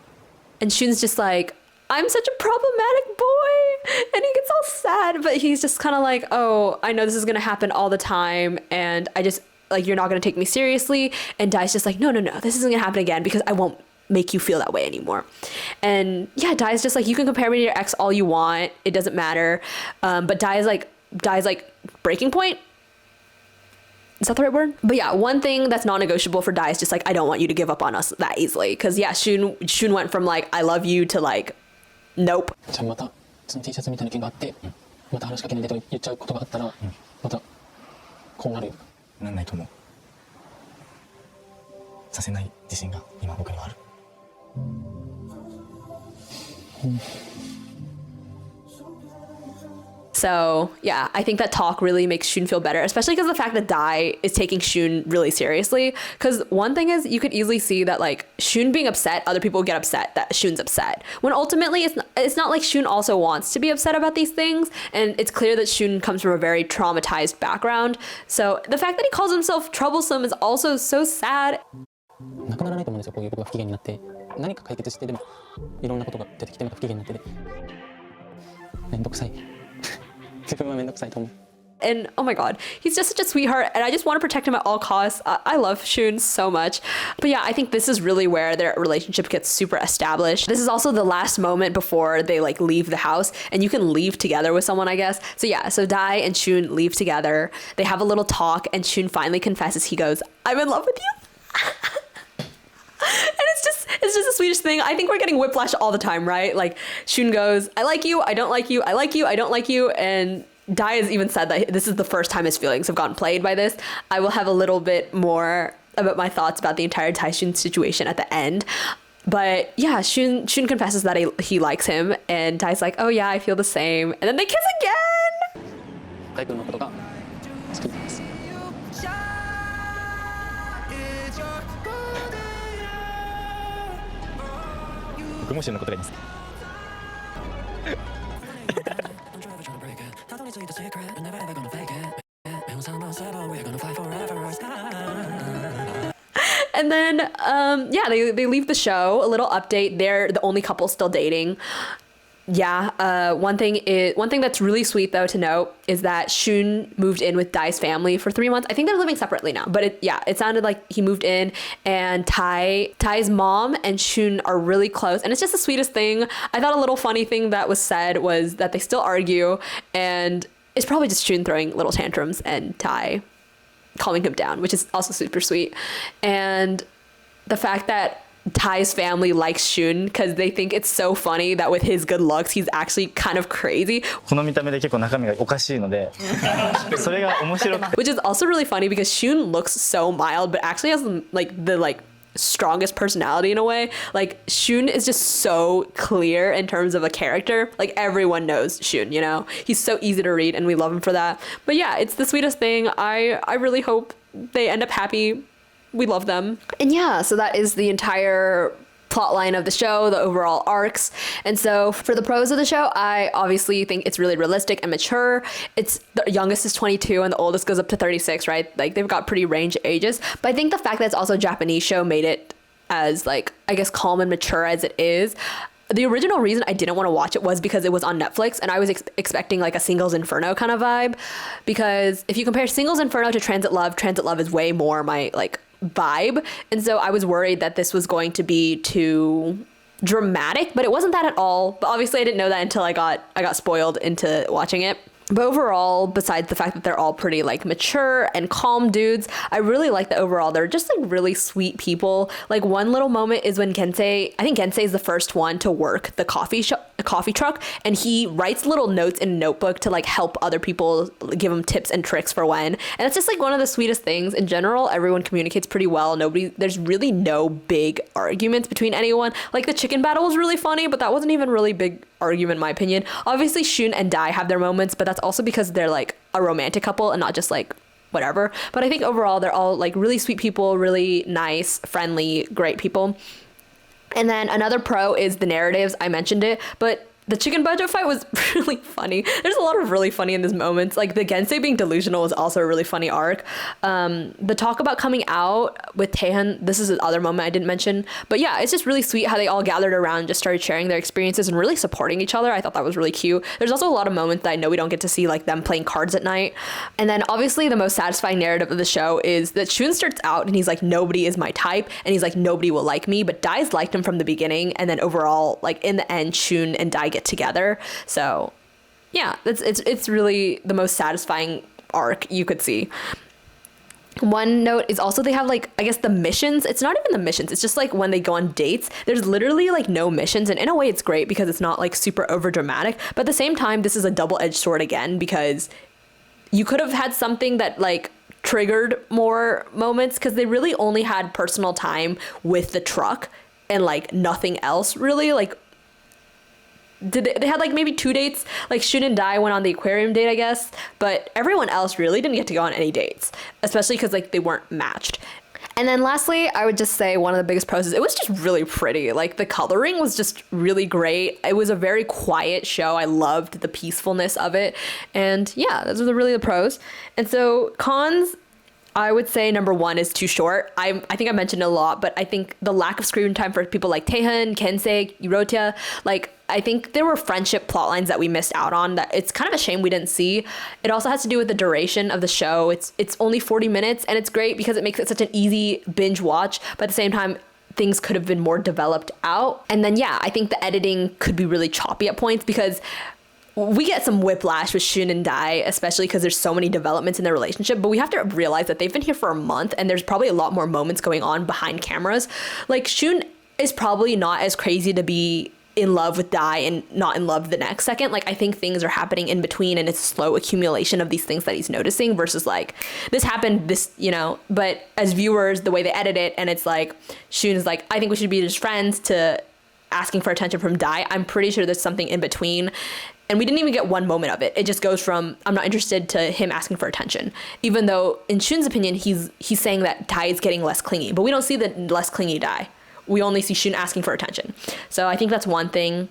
And Shun's just like, I'm such a problematic boy, and he gets all sad, but he's just kind of like, oh, I know this is gonna happen all the time, and I just like, you're not gonna take me seriously. And Dai's just like, no, this isn't gonna happen again because I won't make you feel that way anymore. And yeah, Dai's just like, you can compare me to your ex all you want, it doesn't matter. But Dai's like breaking point. Is that the right word? But yeah, one thing that's non-negotiable for Dai is just like, I don't want you to give up on us that easily. Because yeah, Shun went from like, I love you to like, nope. じゃあまたその T シャツみたいな件があって、また話しかけないでと言っちゃうことがあったら、またこうなるよ。なんないと思う。させない自信が今僕にはある。So yeah, I think that talk really makes Shun feel better, especially because the fact that Dai is taking Shun really seriously. Because one thing is, you could easily see that like Shun being upset, other people get upset that Shun's upset. When ultimately it's not like Shun also wants to be upset about these things, and it's clear that Shun comes from a very traumatized background. So the fact that he calls himself troublesome is also so sad. なくならないと思うんですよ。こういう僕が不機嫌になって何か解決してでもいろんなことが出てきてまた不機嫌になってでめんどくさい。自分はめんどくさいと思う。 And oh my god, he's just such a sweetheart, and I just want to protect him at all costs. I love Shun so much. But yeah, I think this is really where their relationship gets super established. This is also the last moment before they like leave the house, and you can leave together with someone, I guess. So yeah, so Dai and Shun leave together. They have a little talk, and Shun finally confesses. He goes, "I'm in love with you." And it's just the sweetest thing. I think we're getting whiplash all the time, right? Like Shun goes, "I like you, I don't like you, I like you, I don't like you," and Dai has even said that this is the first time his feelings have gotten played by this. I will have a little bit more about my thoughts about the entire daishun situation at the end. But yeah, Shun confesses that he likes him, and Dai's like, "Oh yeah, I feel the same," and then they kiss again. 大君のことが好きです。僕もシュンのことがいいです。And then, yeah, they leave the show. A little update. They're the only couple still dating. Yeah. One thing that's really sweet though to note is that Shun moved in with Dai's family for 3 months. I think they're living separately now, but it sounded like he moved in, and Tai's mom and Shun are really close, and it's just the sweetest thing. I thought a little funny thing that was said was that they still argue, and it's probably just Shun throwing little tantrums and Tai calming him down, which is also super sweet. And the fact that Tai's family likes Shun because they think it's so funny that with his good looks, he's actually kind of crazy. この見た目で結構中身がおかしいので、それが面白くて。Which is also really funny because Shun looks so mild, but actually has the strongest personality in a way. Like Shun is just so clear in terms of a character. Like everyone knows Shun, you know? He's so easy to read, and we love him for that. But yeah, it's the sweetest thing. I really hope they end up happy. We love them. And yeah, so that is the entire plotline of the show, the overall arcs. And so for the pros of the show, I obviously think it's really realistic and mature. It's the youngest is 22 and the oldest goes up to 36, right? Like they've got pretty range ages. But I think the fact that it's also a Japanese show made it as like, I guess, calm and mature as it is. The original reason I didn't want to watch it was because it was on Netflix, and I was expecting like a Singles Inferno kind of vibe. Because if you compare Singles Inferno to Transit Love is way more my like vibe. And so I was worried that this was going to be too dramatic, but it wasn't that at all. But obviously I didn't know that until I got spoiled into watching it. But overall, besides the fact that they're all pretty like mature and calm dudes, I really like that overall they're just like really sweet people. Like one little moment is when I think Gensei is the first one to work the coffee truck, and he writes little notes in a notebook to like help other people, give them tips and tricks for when. And it's just like one of the sweetest things. In general, everyone communicates pretty well. There's really no big arguments between anyone. Like the chicken battle was really funny, but that wasn't even really big argument in my opinion. Obviously Shun and Dai have their moments, but that's also because they're like a romantic couple and not just like whatever. But I think overall they're all like really sweet people, really nice, friendly, great people. And then another pro is the narratives. I mentioned it, but the chicken budget fight was really funny. There's a lot of really funny in these moments. Like the Gensei being delusional was also a really funny arc. The talk about coming out with taeheon, this is the other moment I didn't mention. But yeah, it's just really sweet how they all gathered around and just started sharing their experiences and really supporting each other. I thought that was really cute. There's also a lot of moments that I know we don't get to see, like them playing cards at night. And then obviously the most satisfying narrative of the show is that Shun starts out and he's like, nobody is my type. And he's like, nobody will like me. But Dai's liked him from the beginning. And then overall, like in the end, Shun and Dai get together. So yeah, it's really the most satisfying arc you could see. One note is also they have like, I guess the missions, it's not even the missions, it's just like when they go on dates, there's literally like no missions, and in a way it's great because it's not like super over dramatic, but at the same time this is a double-edged sword again, because you could have had something that like triggered more moments because they really only had personal time with the truck and like nothing else really. Like they had like maybe 2 dates. Like Shun and Dai went on the aquarium date, I guess, but everyone else really didn't get to go on any dates, especially because like they weren't matched. And then lastly, I would just say one of the biggest pros is it was just really pretty. Like the coloring was just really great. It was a very quiet show. I loved the peacefulness of it. And yeah, those are really the pros. And so cons, I would say number one is too short. I think I mentioned it a lot, but I think the lack of screen time for people like taeheon, gensei, ryota, like I think there were friendship plot lines that we missed out on that it's kind of a shame we didn't see. It also has to do with the duration of the show. It's only 40 minutes and it's great because it makes it such an easy binge watch, but at the same time, things could have been more developed out. And then, yeah, I think the editing could be really choppy at points because we get some whiplash with Shun and Dai, especially because there's so many developments in their relationship, but we have to realize that they've been here for a month and there's probably a lot more moments going on behind cameras. Like Shun is probably not as crazy to be in love with Dai and not in love the next second. Like I think things are happening in between and it's a slow accumulation of these things that he's noticing versus like this happened, this, you know, but as viewers, the way they edit it and it's like Shun is like, I think we should be just friends to asking for attention from Dai. I'm pretty sure there's something in between. And we didn't even get one moment of it. It just goes from I'm not interested to him asking for attention. Even though in Shun's opinion, he's saying that Dai is getting less clingy, but we don't see the less clingy Dai. We only see Shun asking for attention. So I think that's one thing.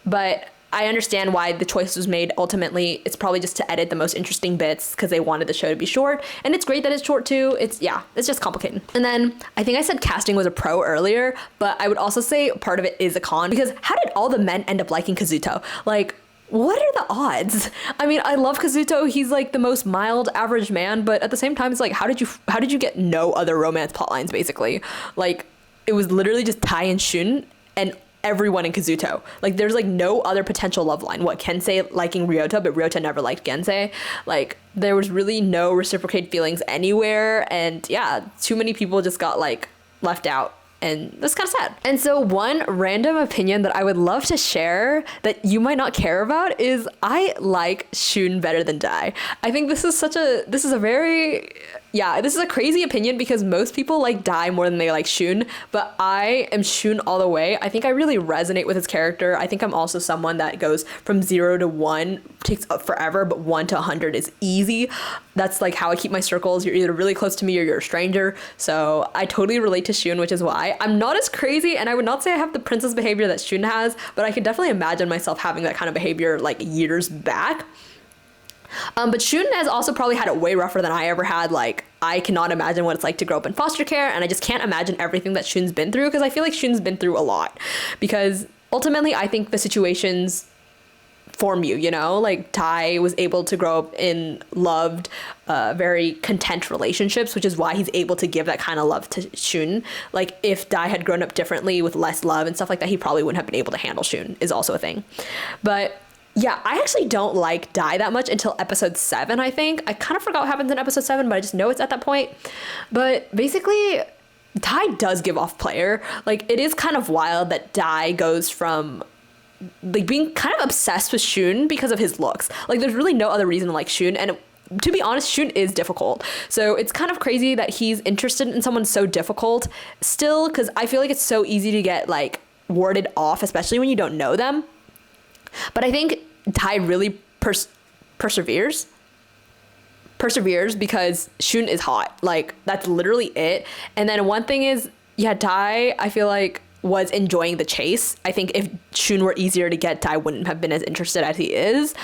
But I understand why the choice was made. Ultimately, it's probably just to edit the most interesting bits because they wanted the show to be short. And it's great that it's short too. It's just complicated. And then I think I said casting was a pro earlier, but I would also say part of it is a con because how did all the men end up liking Kazuto? Like, what are the odds? I mean, I love Kazuto. He's like the most mild, average man, but at the same time, it's like, how did you get no other romance plotlines, basically? Like, it was literally just Dai and Shun and everyone in Kazuto. Like, there's like no other potential love line. What, Kensei liking Ryota, but Ryota never liked Gensei? Like, there was really no reciprocated feelings anywhere, and yeah, too many people just got like left out. And that's kind of sad. And so one random opinion that I would love to share that you might not care about is I like Shun better than Dai. I think this is a crazy opinion because most people like Dai more than they like Shun, but I am Shun all the way. I think I really resonate with his character. I think I'm also someone that goes from 0 to 1, takes forever, but 1 to 100 is easy. That's like how I keep my circles. You're either really close to me or you're a stranger. So I totally relate to Shun, which is why I'm not as crazy. And I would not say I have the princess behavior that Shun has, but I can definitely imagine myself having that kind of behavior like years back. But Shun has also probably had it way rougher than I ever had. Like, I cannot imagine what it's like to grow up in foster care, and I just can't imagine everything that Shun's been through because I feel like Shun's been through a lot. Because ultimately, I think the situations form you, you know? Like, Dai was able to grow up in loved, very content relationships, which is why he's able to give that kind of love to Shun. Like, if Dai had grown up differently with less love and stuff like that, he probably wouldn't have been able to handle Shun, is also a thing. But yeah, I actually don't like Dai that much until episode 7, I think. I kind of forgot what happens in episode 7, but I just know it's at that point. But basically, Dai does give off player. Like, it is kind of wild that Dai goes from like being kind of obsessed with Shun because of his looks. Like, there's really no other reason to like Shun, and to be honest, Shun is difficult. So it's kind of crazy that he's interested in someone so difficult still, because I feel like it's so easy to get like warded off, especially when you don't know them. But I think Dai really perseveres because Shun is hot. Like, that's literally it. And then one thing is, yeah, Dai, I feel like, was enjoying the chase. I think if Shun were easier to get, Dai wouldn't have been as interested as he is.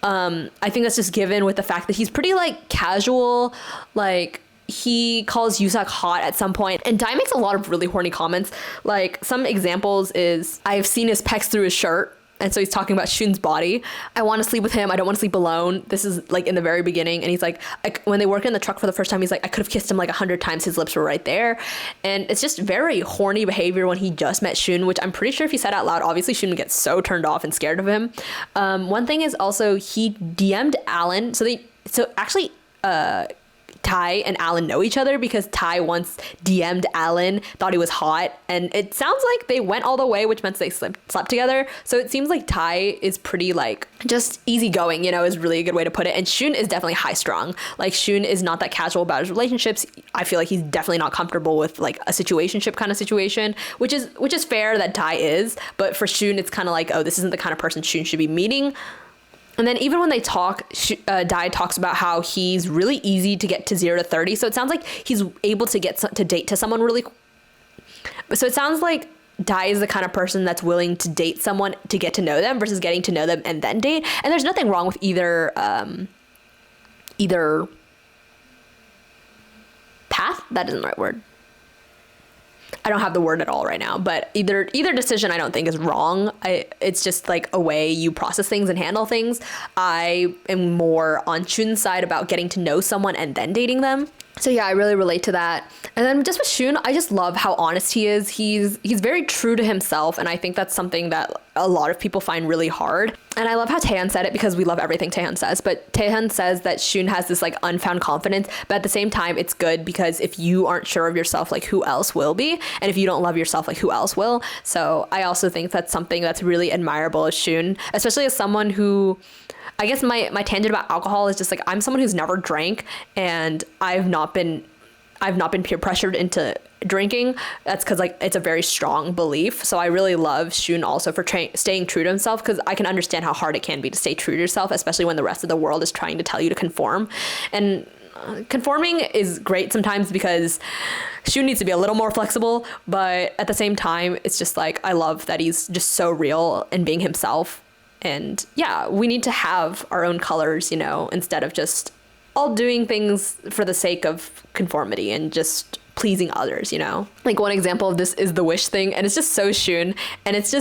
I think that's just given with the fact that he's pretty like casual. Like, he calls Yusak hot at some point, and Dai makes a lot of really horny comments. Like, some examples is, I've seen his pecs through his shirt. And so he's talking about Shun's body. I want to sleep with him. I don't want to sleep alone. This is like in the very beginning. And he's like, when they work in the truck for the first time, he's like, I could have kissed him like 100 times. His lips were right there. And it's just very horny behavior when he just met Shun, which I'm pretty sure if he said out loud, obviously Shun would get so turned off and scared of him. One thing is also he DM'd Alan. So actually, Tai and Alan know each other, because Tai once DM'd Alan, thought he was hot, and it sounds like they went all the way, which meant they slept together. So it seems like Tai is pretty like just easygoing, is really a good way to put it. And Shun is definitely high strung. Like Shun is not that casual about his relationships. I feel like he's definitely not comfortable with like a situationship kind of situation, which is fair that Tai is, but for Shun it's kind of like, oh, this isn't the kind of person Shun should be meeting. And then even when they talk, Dai talks about how he's really easy to get to 0 to 30. So it sounds like he's able to get to date to someone really. So it sounds like Dai is the kind of person that's willing to date someone to get to know them versus getting to know them and then date. And there's nothing wrong with either path. That isn't the right word. I don't have the word at all right now, but either decision I don't think is wrong. It's just like a way you process things and handle things. I am more on Shun's side about getting to know someone and then dating them. So yeah, I really relate to that. And then just with Shun, I just love how honest he is. He's very true to himself, and I think that's something that a lot of people find really hard. And I love how Taeheon said it, because we love everything Taeheon says, but Taeheon says that Shun has this like unfound confidence, but at the same time it's good, because if you aren't sure of yourself, like who else will be? And if you don't love yourself, like who else will? So I also think that's something that's really admirable of Shun, especially as someone who, I guess my tangent about alcohol is just like, I'm someone who's never drank, and I've not been peer pressured into drinking. That's because like it's a very strong belief. So I really love Shun also for staying true to himself, because I can understand how hard it can be to stay true to yourself, especially when the rest of the world is trying to tell you to conform. And conforming is great sometimes, because Shun needs to be a little more flexible, but at the same time, it's just like, I love that he's just so real and being himself. And yeah, we need to have our own colors, instead of just all doing things for the sake of conformity and just pleasing others, Like one example of this is the wish thing, and it's just so Shun, and it's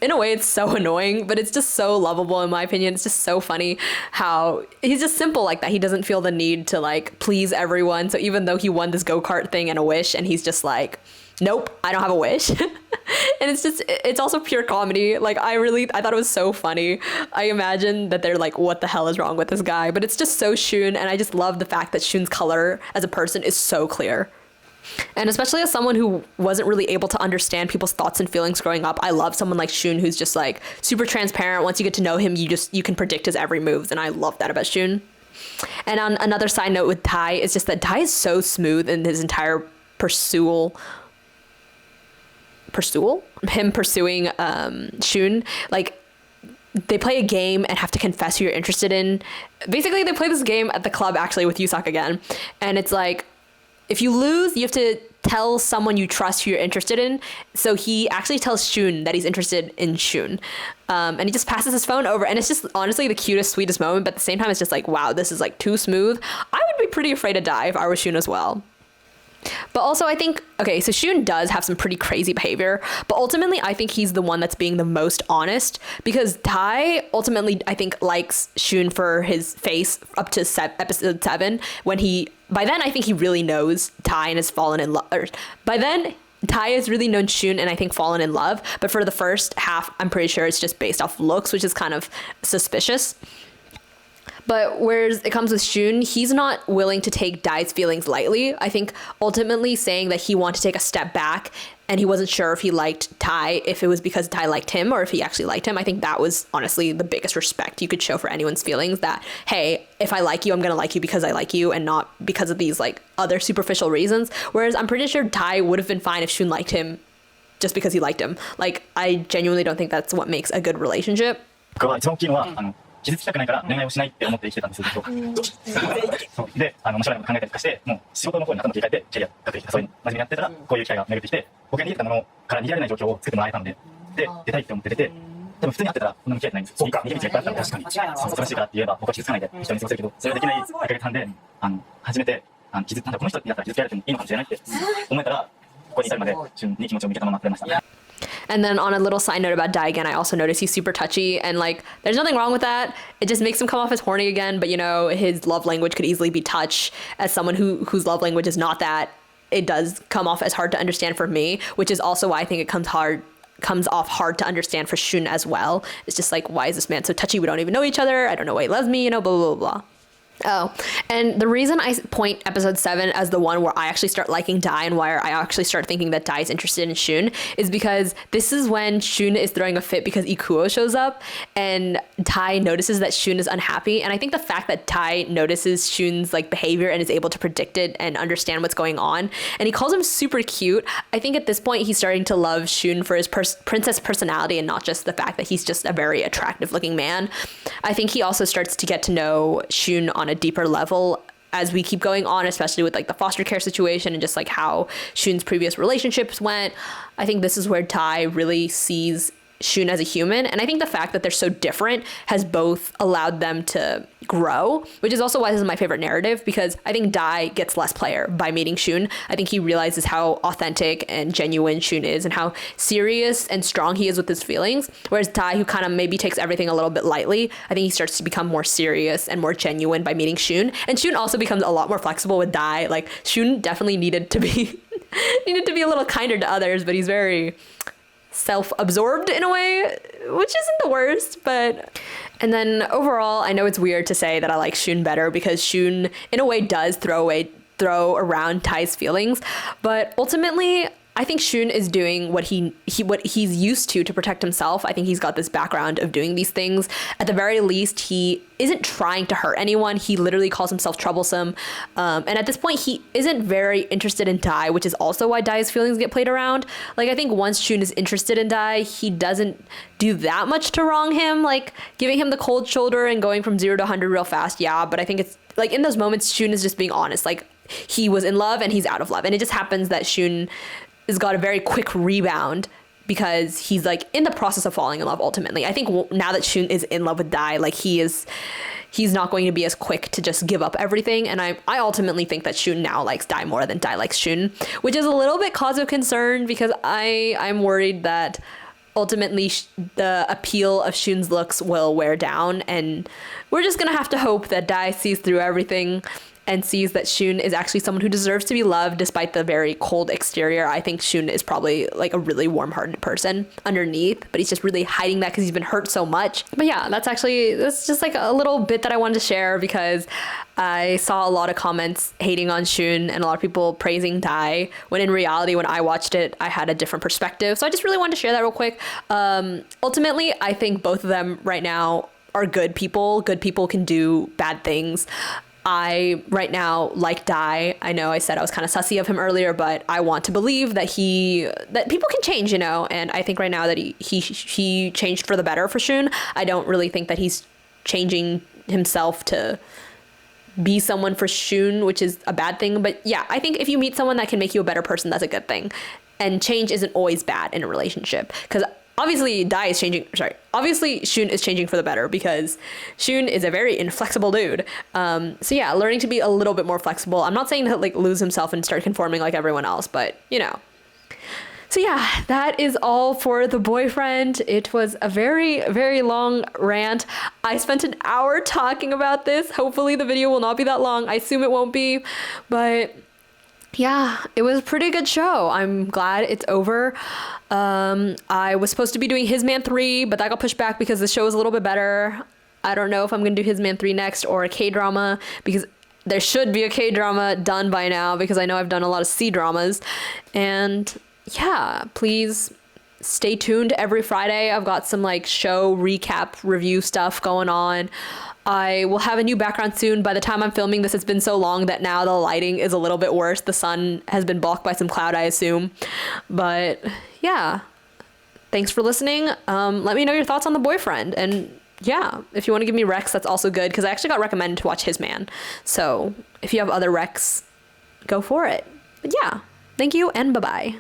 in a way it's so annoying, but it's just so lovable in my opinion. It's just so funny how he's just simple like that. He doesn't feel the need to like please everyone. So even though he won this go-kart thing and a wish, and he's just like, nope, I don't have a wish. And it's also pure comedy. Like I thought it was so funny. I imagine that they're like, what the hell is wrong with this guy? But it's just so Shun, and I just love the fact that Shun's color as a person is so clear. And especially as someone who wasn't really able to understand people's thoughts and feelings growing up, I love someone like Shun who's just like super transparent. Once you get to know him, you can predict his every move, and I love that about Shun. And on another side note with Tai, it's just that Tai is so smooth in his entire pursuing Shun. Like they play a game and have to confess who you're interested in. Basically, they play this game at the club actually with Yusak again, and it's like, if you lose, you have to tell someone you trust who you're interested in. So he actually tells Shun that he's interested in Shun. And he just passes his phone over, and it's just honestly the cutest, sweetest moment. But at the same time, it's just like, wow, this is like too smooth. I would be pretty afraid to die if I was Shun as well. But also I think, okay, so Shun does have some pretty crazy behavior, but ultimately I think he's the one that's being the most honest, because Tai ultimately I think likes Shun for his face up to episode 7, when by then I think he really knows Tai and has fallen in love. By then Tai has really known Shun and I think fallen in love, but for the first half I'm pretty sure it's just based off looks, which is kind of suspicious. But whereas it comes with Shun, he's not willing to take Dai's feelings lightly. I think ultimately saying that he wanted to take a step back and he wasn't sure if he liked Tai, if it was because Tai liked him or if he actually liked him. I think that was honestly the biggest respect you could show for anyone's feelings, that, hey, if I like you, I'm going to like you because I like you and not because of these like other superficial reasons. Whereas I'm pretty sure Tai would have been fine if Shun liked him just because he liked him. Like, I genuinely don't think that's what makes a good relationship. 傷つきたくないから恋愛をしないって思って生きてたんですよ、ずっと。そうで、将来の考えたりとかして、もう仕事の方に頭切り替えて、キャリア学歴とかそういうの真面目にやってたら、こういう機会が巡ってきて、僕が逃げてたものから逃げられない状況を作ってもらえたので、で、出たいって思って出て、多分普通に会ってたら、こんな向き合えてないんですよ。そうか、逃げ道がいっぱいあったら確かに。そう、忙しいからって言えば、僕は傷つかないで一緒に過ごせるけど、それができない1ヶ月半で、初めて、なんだこの人にだったら傷つけられてもいいのかもしれないって思えたら、ここに至るまで、瞬に気持ちを向けたままくれました。And then on a little side note about Dai again, I also noticed he's super touchy, and like there's nothing wrong with that. It just makes him come off as horny again, but you know, his love language could easily be touch. As someone whose love language is not that, it does come off as hard to understand for me, which is also why I think it comes off hard to understand for Shun as well. It's just like, why is this man so touchy? We don't even know each other. I don't know why he loves me, you know, blah, blah, blah, blah. Oh, and the reason I point episode 7 as the one where I actually start liking Dai and why I actually start thinking that Dai is interested in Shun is because this is when Shun is throwing a fit because Ikuo shows up and Tai notices that Shun is unhappy. And I think the fact that Tai notices Shun's like behavior and is able to predict it and understand what's going on, and he calls him super cute. I think at this point he's starting to love Shun for his princess personality and not just the fact that he's just a very attractive looking man. I think he also starts to get to know Shun on a deeper level as we keep going on, especially with like the foster care situation and just like how Shun's previous relationships went. I think this is where Tai really sees Shun as a human, and I think the fact that they're so different has both allowed them to grow, which is also why this is my favorite narrative, because I think Dai gets less player by meeting Shun. I think he realizes how authentic and genuine Shun is and how serious and strong he is with his feelings, whereas Dai, who kind of maybe takes everything a little bit lightly, I think he starts to become more serious and more genuine by meeting Shun. And Shun also becomes a lot more flexible with Dai. Like Shun definitely needed to be a little kinder to others, but he's very self-absorbed in a way, which isn't the worst. But and then overall, I know it's weird to say that I like Shun better because Shun in a way does throw around Tai's feelings, but ultimately I think Shun is doing what he's used to protect himself. I think he's got this background of doing these things. At the very least, he isn't trying to hurt anyone. He literally calls himself troublesome. And at this point, he isn't very interested in Dai, which is also why Dai's feelings get played around. Like, I think once Shun is interested in Dai, he doesn't do that much to wrong him, like giving him the cold shoulder and going from 0 to 100 real fast. Yeah, but I think it's like in those moments, Shun is just being honest. Like, he was in love and he's out of love. And it just happens that Shun has got a very quick rebound because he's like in the process of falling in love ultimately. I think now that Shun is in love with Dai, like he's not going to be as quick to just give up everything. And I ultimately think that Shun now likes Dai more than Dai likes Shun, which is a little bit cause of concern because I'm worried that ultimately the appeal of Shun's looks will wear down, and we're just gonna have to hope that Dai sees through everything and sees that Shun is actually someone who deserves to be loved despite the very cold exterior. I think Shun is probably like a really warm-hearted person underneath, but he's just really hiding that because he's been hurt so much. But yeah, that's just like a little bit that I wanted to share because I saw a lot of comments hating on Shun and a lot of people praising Dai, when in reality, when I watched it, I had a different perspective. So I just really wanted to share that real quick. Ultimately, I think both of them right now are good people. Good people can do bad things. I right now like Dai. I know I said I was kind of sussy of him earlier, but I want to believe that people can change, you know, and I think right now that he changed for the better for Shun. I don't really think that he's changing himself to be someone for Shun, which is a bad thing. But yeah, I think if you meet someone that can make you a better person, that's a good thing. And change isn't always bad in a relationship, because obviously obviously Shun is changing for the better because Shun is a very inflexible dude. So yeah, learning to be a little bit more flexible. I'm not saying to like lose himself and start conforming like everyone else, but you know. So yeah, that is all for The Boyfriend. It was a very, very long rant. I spent an hour talking about this. Hopefully the video will not be that long. I assume it won't be, but yeah, it was a pretty good show. I'm glad it's over. I was supposed to be doing His Man 3, but that got pushed back because the show is a little bit better. I don't know if I'm going to do His Man 3 next or a K-drama, because there should be a K-drama done by now because I know I've done a lot of C-dramas. And yeah, please stay tuned every Friday. I've got some like show recap review stuff going on. I will have a new background soon. By the time I'm filming this, it's been so long that now the lighting is a little bit worse. The sun has been blocked by some cloud, I assume. But yeah, thanks for listening. Let me know your thoughts on The Boyfriend. And yeah, if you want to give me recs, that's also good, because I actually got recommended to watch His Man. So if you have other recs, go for it. But yeah, thank you and bye-bye.